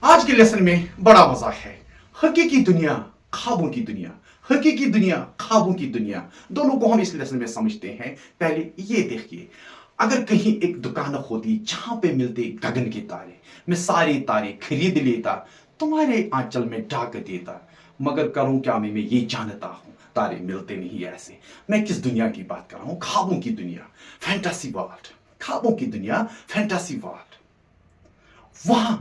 आज के लेसन में बड़ा मजा है। हकीकी दुनिया, ख्वाबों की दुनिया। हकीकी दुनिया, ख्वाबों की दुनिया, दोनों को हम इस लेसन में समझते हैं। पहले ये देखिए, अगर कहीं एक दुकान होती जहां पे मिलते गगन के तारे, मैं सारे तारे खरीद लेता, तुम्हारे आंचल में डाक देता। मगर करूं क्या मैं ये जानता हूं, तारे मिलते नहीं ऐसे। मैं किस दुनिया की बात कर रहा हूं? ख्वाबों की दुनिया, फैंटेसी वर्ल्ड। ख्वाबों की दुनिया, फैंटेसी वर्ल्ड। वहां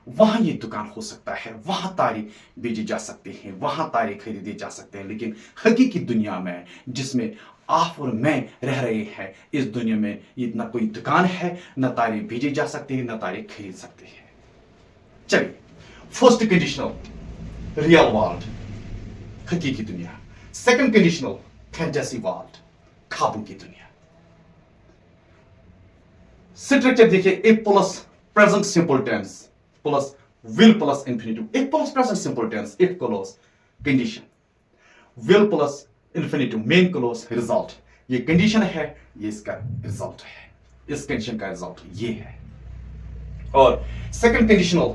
वहां ये दुकान हो सकता है, वहां तारे बेचे जा सकते हैं, वहां तारे खरीदे जा सकते हैं। लेकिन हकीकी दुनिया में, जिसमें आप और मैं रह रहे हैं, इस दुनिया में ये ना कोई दुकान है, न तारे भेजे जा सकते हैं, न तारे खरीद सकते हैं। चलिए, फर्स्ट कंडीशनल, रियल वर्ल्ड, हकीकी दुनिया। सेकंड कंडीशनल, फैंटेसी वर्ल्ड, ख्वाबों की दुनिया। स्ट्रक्चर देखिए, a plus present simple tense plus will plus infinitive. A plus present simple tense, if clause condition, will plus infinitive main clause result. ये condition है, ये इसका रिजल्ट है, इस कंडीशन का रिजल्ट ये है। और सेकंड कंडीशनल,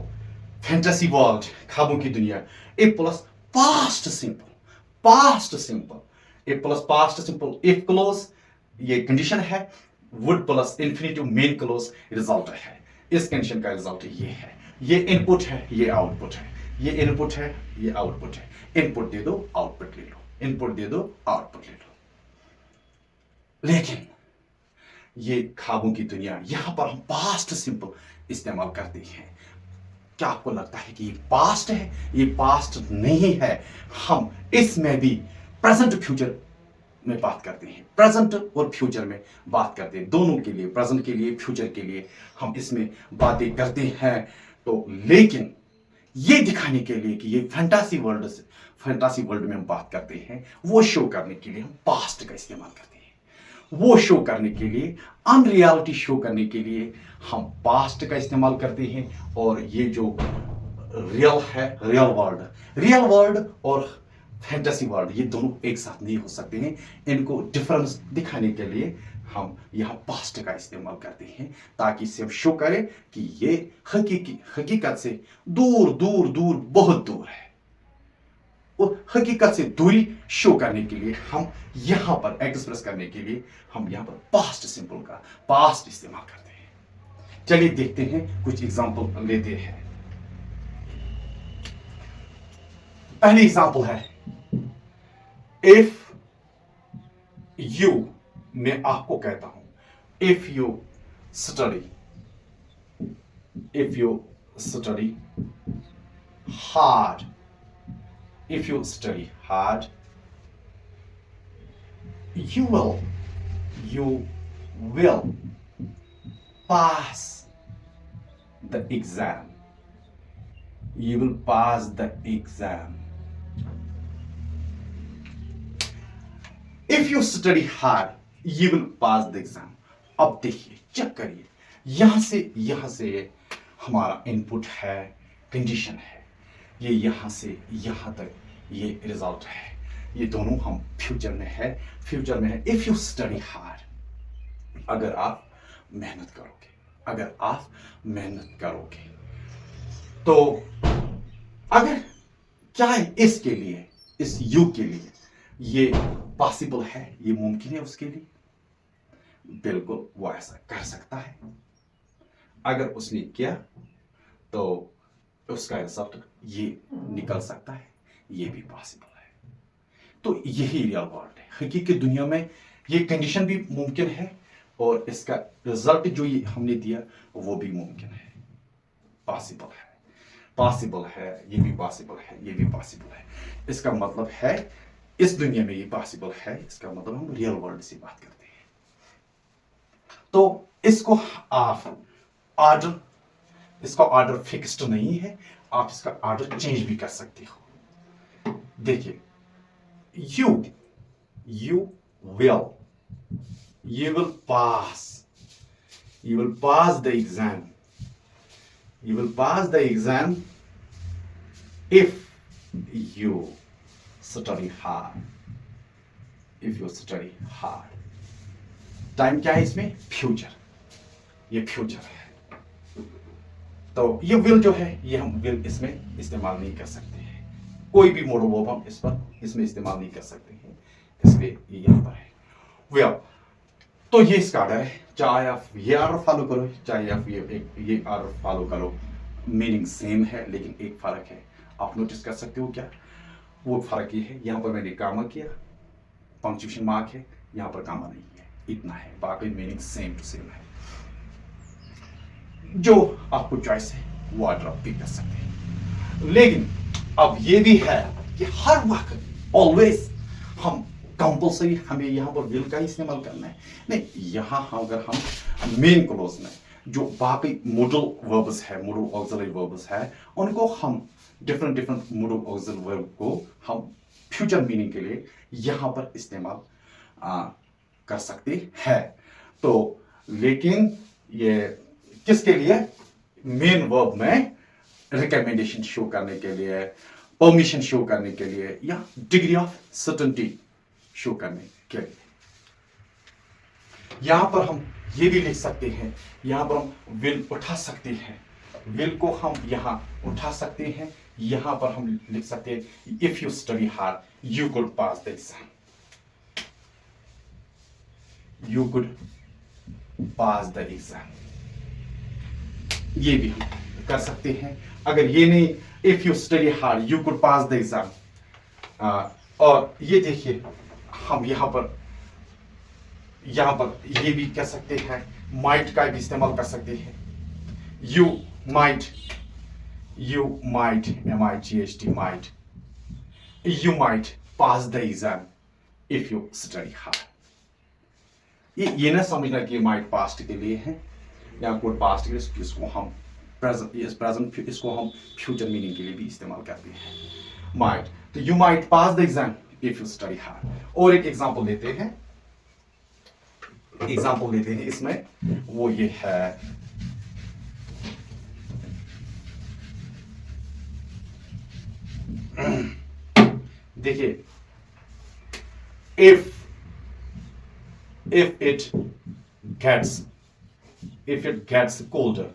फैंटेसी वर्ल्ड, ख्वाबों की दुनिया, a plus past simple, past simple, a plus past simple if clause, ये कंडीशन है। Would plus infinitive main clause result है। इस कंडीशन का रिजल्ट ये है। ये इनपुट है, ये आउटपुट है, ये इनपुट है, ये आउटपुट है। इनपुट दे दो, आउटपुट ले लो, इनपुट दे दो, आउटपुट ले लो। लेकिन ये ख्वाबों की दुनिया, यहां पर हम पास्ट सिंपल इस्तेमाल करते हैं। क्या आपको लगता है कि ये पास्ट है? ये पास्ट नहीं है। हम इसमें भी प्रेजेंट फ्यूचर में बात करते हैं, प्रेजेंट और फ्यूचर में बात करते हैं, दोनों के लिए, प्रेजेंट के लिए, फ्यूचर के लिए हम इसमें बातें करते हैं। तो लेकिन ये दिखाने के लिए कि ये फैंटासी वर्ल्ड से, फैंटासी वर्ल्ड में हम बात करते हैं, वो शो करने के लिए हम पास्ट का इस्तेमाल करते हैं। वो शो करने के लिए, अनरियलिटी शो करने के लिए हम पास्ट का इस्तेमाल करते हैं। और ये जो रियल है, रियल वर्ल्ड और फैंटेसी वर्ल्ड, ये दोनों एक साथ नहीं हो सकते हैं। इनको डिफरेंस दिखाने के लिए हम यहाँ पास्ट का इस्तेमाल करते हैं, ताकि सिर्फ शो करें कि ये हकीकत से दूर दूर दूर बहुत दूर है। हकीकत से दूरी शो करने के लिए हम यहां पर एक्सप्रेस करने के लिए हम यहां पर पास्ट सिंपल का पास्ट इस्तेमाल करते हैं। चलिए देखते हैं, कुछ एग्जांपल लेते हैं। पहली एग्जांपल है, इफ यू, मैं आपको कहता हूं, if you study, if you study hard, if you study hard, you will pass the exam. You will pass the exam. If you study hard, you will pass the exam. अब देखिए, check करिए, यहां से हमारा input है, condition है, ये यहां से यहां तक ये रिजल्ट है। ये दोनों हम फ्यूचर में है, फ्यूचर में है। इफ यू स्टडी हार्ड, अगर आप मेहनत करोगे, अगर आप मेहनत करोगे, तो अगर क्या है इसके लिए, इस यू के लिए ये पॉसिबल है, ये मुमकिन है उसके लिए? बिल्कुल, वो ऐसा कर सकता है। अगर उसने किया तो उसका रिजल्ट ये निकल सकता है, ये भी पॉसिबल है। तो यही रियल वर्ल्ड है। हकीकी दुनिया में ये कंडीशन भी मुमकिन है, और इसका रिजल्ट जो ये हमने दिया वो भी मुमकिन है, पॉसिबल है, पॉसिबल है, ये भी पॉसिबल है, ये भी पॉसिबल है। इसका मतलब है इस दुनिया में ये पॉसिबल है, इसका मतलब हम रियल वर्ल्ड से बात करते हैं। तो इसको आप ऑर्डर, इसका ऑर्डर फिक्स्ड नहीं है, आप इसका ऑर्डर चेंज भी कर सकते हो। देखिए, you will pass, you will pass the exam, you will pass the exam if you study hard, if you study hard. Time क्या है इसमें? फ्यूचर, ये फ्यूचर है। तो ये विल जो है, ये हम विल इसमें इस्तेमाल नहीं कर सकते हैं, कोई भी मॉडल वर्ब हम इसमें इस्तेमाल नहीं कर सकते हैं, इसलिए ये यहाँ पर है विल। तो ये इसका आर्डर है, चाहे आप ये आर्डर फॉलो करो, चाहे आप ये आर्डर फॉलो करो, मीनिंग सेम है, लेकिन एक फर्क है। आप नोटिस कर सकते हो क्या? वो फर्क ये है, यहाँ पर मैंने कामा किया, पंक्चुएशन मार्क है, यहाँ पर कामा नहीं है, इतना है, बाकी मीनिंग सेम टू सेम है। जो आपको चॉइस है वो ऑर्डर आप पिक कर सकते हैं। लेकिन अब ये भी है कि हर वक्त ऑलवेज हम कंपल्सरी हमें यहाँ पर विल का ही इस्तेमाल करना है नहीं। यहाँ अगर हम मेन क्लोज में जो बाकी मॉडल वर्ब्स है, मॉडल ऑक्सिलरी वर्ब्स है, उनको हम डिफरेंट मॉडल ऑक्सिलरी वर्ब को हम फ्यूचर मीनिंग के लिए यहाँ पर इस्तेमाल कर सकते हैं। तो लेकिन ये किसके लिए? मेन वर्ब में रिकमेंडेशन शो करने के लिए, परमिशन शो करने के लिए, या डिग्री ऑफ सर्टेनिटी शो करने के लिए। यहां पर हम ये भी लिख सकते हैं, यहां पर हम विल उठा सकते हैं, विल को हम यहां उठा सकते हैं, यहां पर हम लिख सकते हैं if you study hard you could pass the exam, you could pass the exam, ये भी हम कर सकते हैं। अगर ये नहीं, if you study hard you could pass the exam, और ये देखिए हम यहाँ पर ये भी कह सकते हैं, माइट का भी इस्तेमाल कर सकते हैं, you might MIGHT might, you might pass the exam if you study hard. ये ना समझना कि माइट पास्ट के लिए है या कुड पास्ट के लिए, इसको हम प्रेजेंट इसको हम फ्यूचर मीनिंग के लिए भी इस्तेमाल करते हैं, माइट। तो you might pass the exam if you study hard. और एक एग्जांपल लेते हैं, इसमें वो ये है, देखिए, if it gets colder,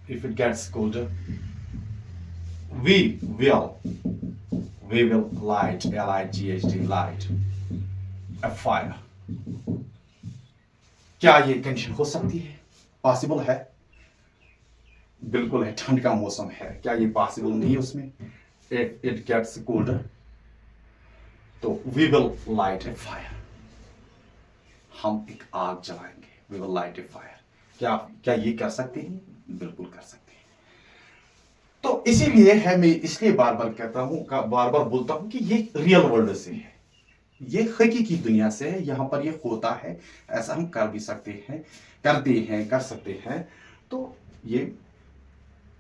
if it gets colder, we will light, LIGHT, light a fire। क्या ये कंडीशन हो सकती है? पॉसिबल है, बिल्कुल है, ठंड का मौसम है, क्या ये पॉसिबल नहीं है उसमें? If it gets colder, तो we will light a fire, हम एक आग जलाएंगे, we will light a fire। क्या ये कर सकते हैं? बिल्कुल कर सकते हैं। तो इसीलिए है, मैं इसलिए बार बार कहता हूं, बार बार बोलता हूं कि ये रियल वर्ल्ड से है, ये हकीकी दुनिया से है, यहां पर ये होता है, ऐसा हम कर भी सकते हैं, कर सकते हैं, तो ये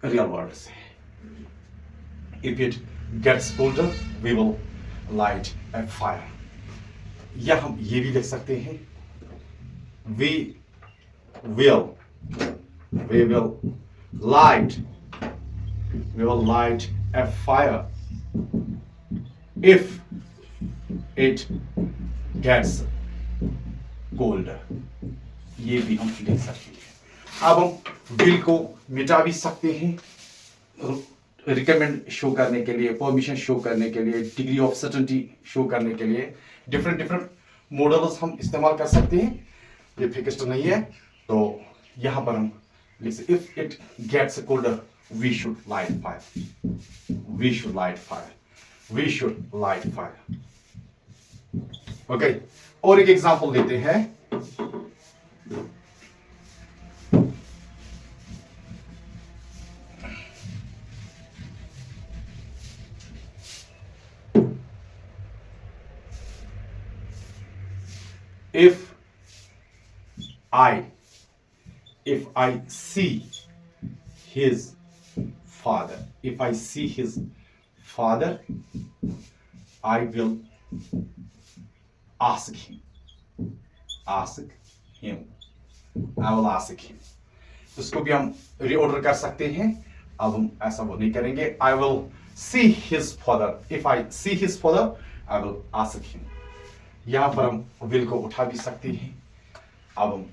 रियल वर्ल्ड से है। If it gets colder, we will light a fire। या हम ये भी लिख सकते हैं, we will light a fire if it gets colder। ये भी हम लिख सकते हैं। अब हम will को मिटा भी सकते हैं, रिकमेंड शो करने के लिए, परमिशन शो करने के लिए, डिग्री ऑफ सर्टेनिटी शो करने के लिए डिफरेंट मॉडल्स हम इस्तेमाल कर सकते हैं, ये फिक्स्ड नहीं है। तो यहां पर हम लिख सकते, if it gets colder we should light fire, okay. और एक एग्जांपल देते हैं, if I see his father, I will ask him, इसको भी हम रीऑर्डर कर सकते हैं। अब हम ऐसा वो नहीं करेंगे, I will see his father, if I see his father I will ask him। यहां पर हम विल को उठा भी सकते हैं। अब हम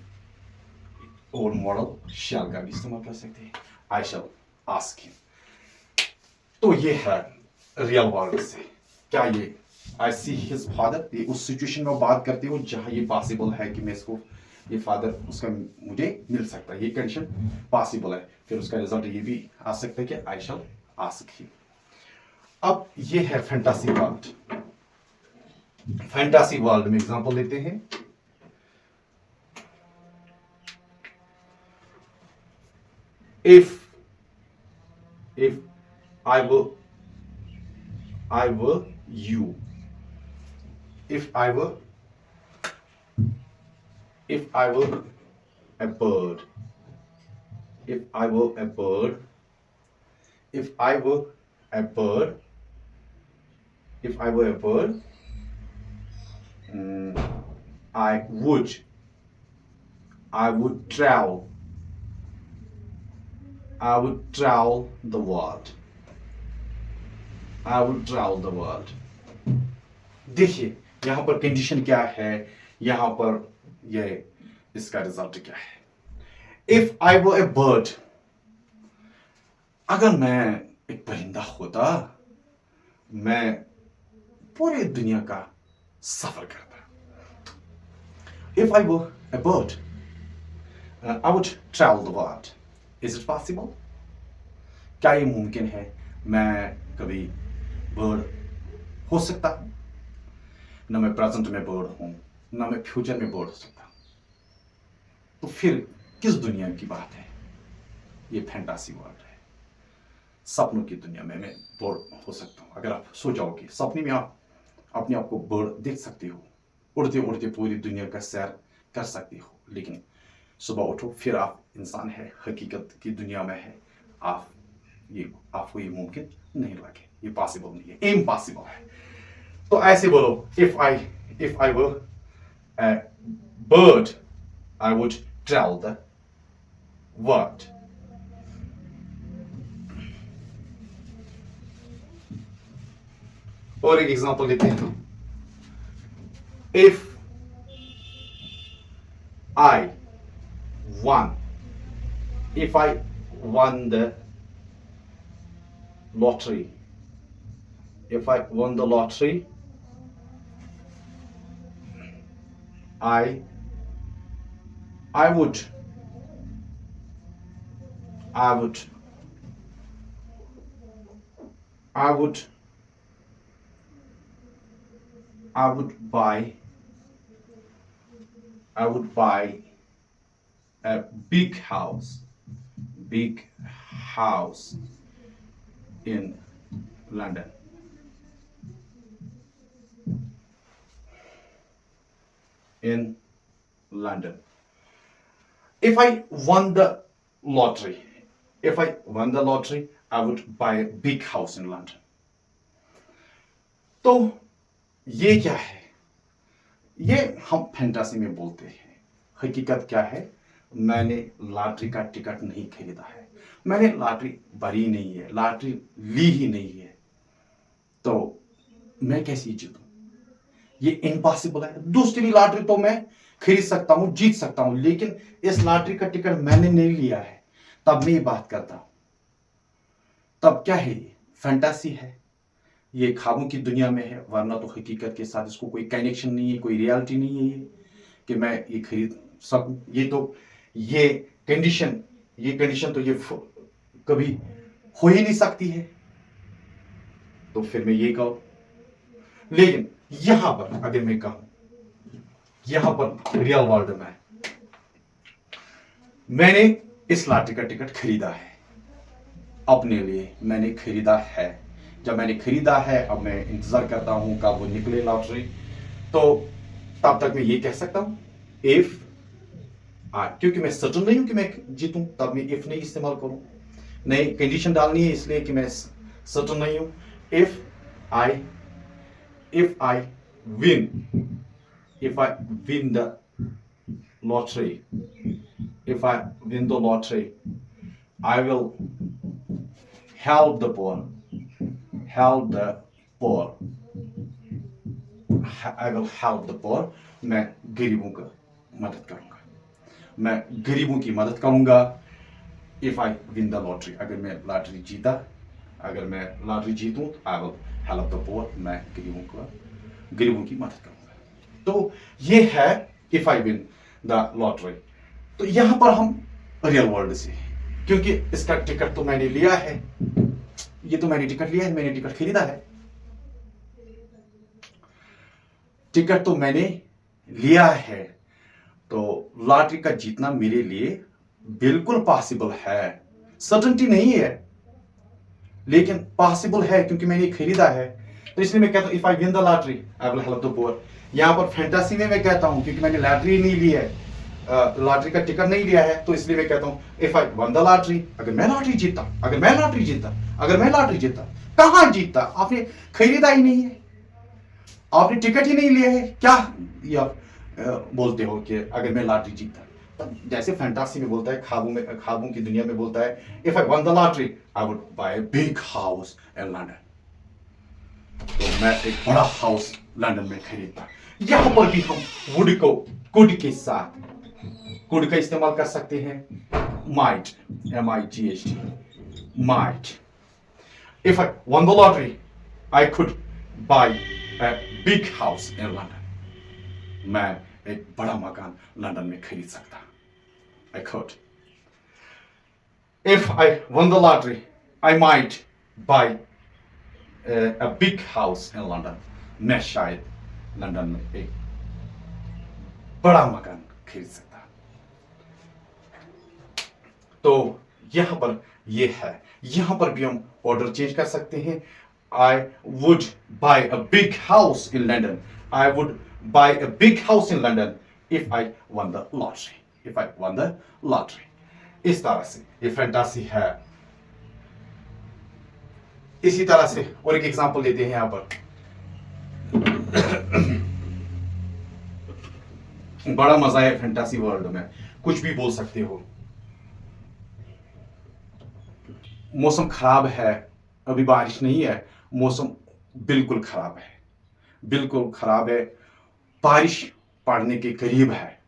ओल्ड मॉडल शैल का भी इस्तेमाल कर सकते हैं। आई शैल आस्क हिम। तो ये है रियल वर्ल्ड से। क्या ये आई सी हिज फादर, ये उस सिचुएशन में बात करते हो जहाँ ये पॉसिबल है कि मैं इसको ये फादर उसका मुझे मिल सकता है, ये कंडीशन पॉसिबल है। फिर उसका रिजल्ट ये भी आ सकता है कि आई शैल आस्क हिम। अब ये है फैंटासी वर्ल्ड। फैंटासी वर्ल्ड में एग्जांपल लेते हैं। if I were you, if I were a bird, if I were a bird, if I were a bird, if I were a bird, I would travel, I would travel the world, I would travel the world. देखिए यहां पर condition क्या है, यहां पर ये इसका result क्या है। If I were A bird, अगर मैं एक परिंदा होता, मैं पूरी दुनिया का सफर करता। If I were A bird, I would travel the world. Is it possible? क्या ये मुमकिन है मैं कभी बर्ड हो सकता हूं? ना मैं प्रेजेंट में बर्ड हूं, ना मैं फ्यूचर में बर्ड हो सकता हूं। तो फिर किस दुनिया की बात है? ये फैंटासी वर्ल्ड है। सपनों की दुनिया में मैं बर्ड हो सकता हूं। अगर आप सो जाओगे सपने में, आप अपने आप को बर्ड देख सकते हो, उड़ते उड़ते पूरी दुनिया का सैर कर सकते हो। लेकिन सुबह उठो फिर आप इंसान है, हकीकत की दुनिया में है। आपको ये मुमकिन नहीं लगे, ये पॉसिबल नहीं है, इम्पॉसिबल है। तो ऐसे बोलो, if I were a bird, I would travel the world. और एक एग्जांपल लेते हैं। If I won, if I won the lottery, if I won the lottery, I would buy a big house in London. In London. If I won the lottery, I would buy a big house in London. तो ये क्या है? ये हम fantasy में बोलते हैं। हकीकत क्या है? मैंने लॉटरी का टिकट नहीं खरीदा है, मैंने लॉटरी भरी नहीं है, लॉटरी ली ही नहीं है, तो मैं कैसे जीतूं? ये इम्पॉसिबल है। दूसरी लॉटरी तो मैं खरीद सकता हूं, जीत सकता हूं, लेकिन इस लॉटरी का टिकट मैंने नहीं लिया है, तब मैं ये बात करता हूं। तब क्या है? ये फैंटासी है, ये ख्वाबों की दुनिया में है, वरना तो हकीकत के साथ इसको कोई कनेक्शन नहीं है, कोई रियलिटी नहीं है ये कि मैं ये खरीद सकूं। ये कंडीशन तो ये कभी हो ही नहीं सकती है। तो फिर मैं ये कहूं, लेकिन यहां पर अगर मैं कहूं, यहां पर रियल वर्ल्ड में मैंने इस लॉटरी का टिकट खरीदा है, अपने लिए मैंने खरीदा है। जब मैंने खरीदा है, अब मैं इंतजार करता हूं कब वो निकले लॉटरी, तो तब तक मैं ये कह सकता हूं इफ क्योंकि मैं सर्टन नहीं हूं कि मैं जीतूं, तब मैं इफ नहीं इस्तेमाल करूं। नई कंडीशन डालनी है इसलिए कि मैं सर्टन नहीं हूं। If I win the lottery, if I win the lottery, I will help the poor, I will help the poor, मैं गरीबों का मदद करूंगा। मैं गरीबों की मदद करूंगा। If I win the lottery, अगर मैं लॉटरी जीता, अगर मैं लॉटरी जीतूं तो I will help the poor, मैं गरीबों की मदद करूंगा। तो ये है if I win the lottery. तो यहां पर हम रियल वर्ल्ड से, क्योंकि इसका टिकट तो मैंने लिया है, ये तो मैंने टिकट लिया है, मैंने टिकट खरीदा है, टिकट तो मैंने लिया है। तो लॉटरी का जीतना मेरे लिए बिल्कुल पॉसिबल है, सर्टेनिटी नहीं है लेकिन पॉसिबल है क्योंकि मैंने खरीदा है। तो इसलिए मैं कहता हूं if I win the lottery I will help the poor. यहां पर फैंटेसी में मैं कहता हूं क्योंकि मैंने लॉटरी नहीं ली है, लॉटरी का टिकट नहीं लिया है, तो इसलिए मैं कहता हूं if I one the lottery, अगर मैं लॉटरी जीता, अगर मैं लॉटरी जीता, अगर मैं लॉटरी जीता। कहां जीता? आपने खरीदा ही नहीं है, आपने टिकट ही नहीं लिया है, क्या ये आप बोलते हो कि अगर मैं लॉटरी जीता? जैसे फैंटासी में बोलता है, ख्वाबों की दुनिया में बोलता है if I one the lottery I would buy a big house in London. तो मैं एक बड़ा हाउस लंदन में खरीदता। यहां पर भी हम कुड के साथ कुड का इस्तेमाल कर सकते हैं, might, MIGHT, might. If I one the lottery I could bye a big house in London. मैं एक बड़ा मकान लंदन में खरीद सकता। I could. If I won the lottery, I might buy a big house in London. मैं शायद London में एक बड़ा मकान खरीद सकता। तो यहां पर ये है, यहां पर भी हम ऑर्डर चेंज कर सकते हैं। I would buy a big house in London. I would buy a big house in London if I won the lottery. If I won the lottery. इस तरह से ये फैंटासी है। इसी तरह से और एक एग्जांपल लेते हैं यहां पर। बड़ा मजा है फैंटासी वर्ल्ड में, कुछ भी बोल सकते हो। मौसम खराब है, अभी बारिश नहीं है, मौसम बिल्कुल खराब है, बिल्कुल खराब है, बारिश पड़ने के करीब है।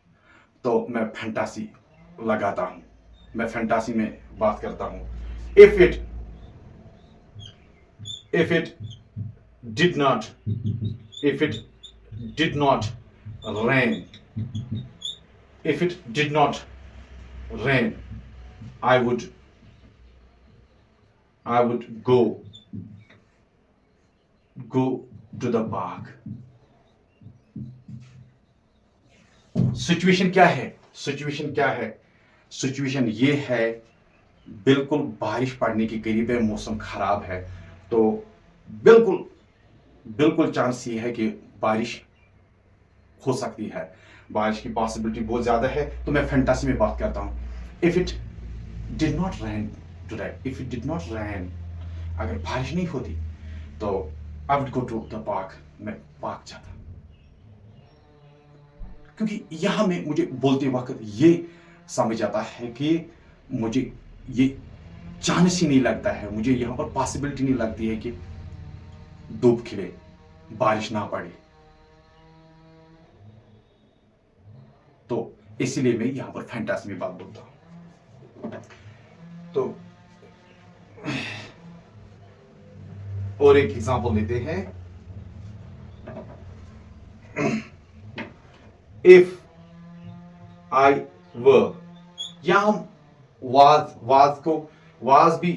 तो मैं फैंटासी लगाता हूं, मैं फैंटासी में बात करता हूं। If it did not rain, if it did not rain I would go to the park. Situation क्या है? सिचुएशन ये है, बिल्कुल बारिश पड़ने के करीब है, मौसम खराब है, तो बिल्कुल चांस ये है कि बारिश हो सकती है, बारिश की पॉसिबिलिटी बहुत ज्यादा है। तो मैं फैंटासी में बात करता हूं। If it did not rain today, if it did not rain, अगर बारिश नहीं होती तो I would go to the park, मैं पार्क जाता। क्योंकि यहां में मुझे बोलते वक्त ये समझ आता है कि मुझे ये चांस ही नहीं लगता है, मुझे यहां पर पॉसिबिलिटी नहीं लगती है कि धूप खिले, बारिश ना पड़े। तो इसीलिए मैं यहां पर फैंटासी में बात बोलता हूं। तो और एक एग्जांपल लेते हैं। इफ आई वर, या हम वाज भी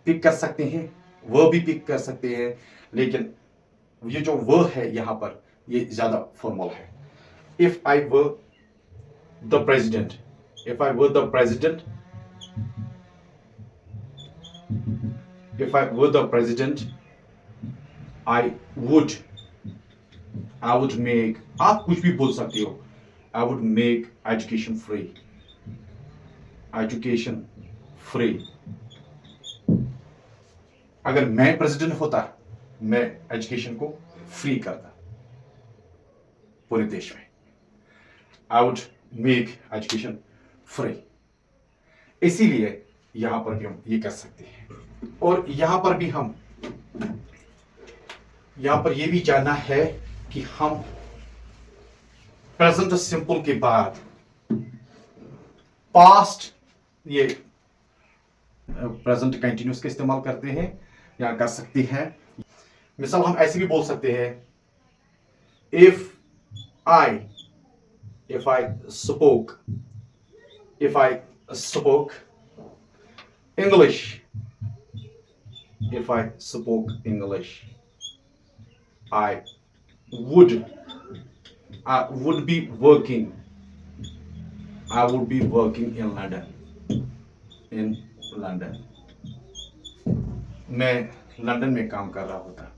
पिक कर सकते हैं, वो भी पिक कर सकते हैं, लेकिन ये जो वो है यहां पर ये ज्यादा फॉर्मल है। If I were the president, if I were the president, if I were the president I would make, आप कुछ भी बोल सकते हो, I would make education free, education free। अगर मैं प्रेसिडेंट होता, मैं एजुकेशन को फ्री करता पूरे देश में। I would make education free। इसीलिए यहां पर भी हम ये कर सकते हैं। और यहां पर भी हम यहां पर यह भी जानना है कि हम प्रेजेंट सिंपल के बाद पास्ट ये प्रेजेंट कंटिन्यूस का इस्तेमाल करते हैं या कर सकती हैं। मिसाल हम ऐसे भी बोल सकते हैं, if I spoke English, if I spoke English, I would be working. I would be working in London. In London. मैं लंदन में काम कर रहा होता।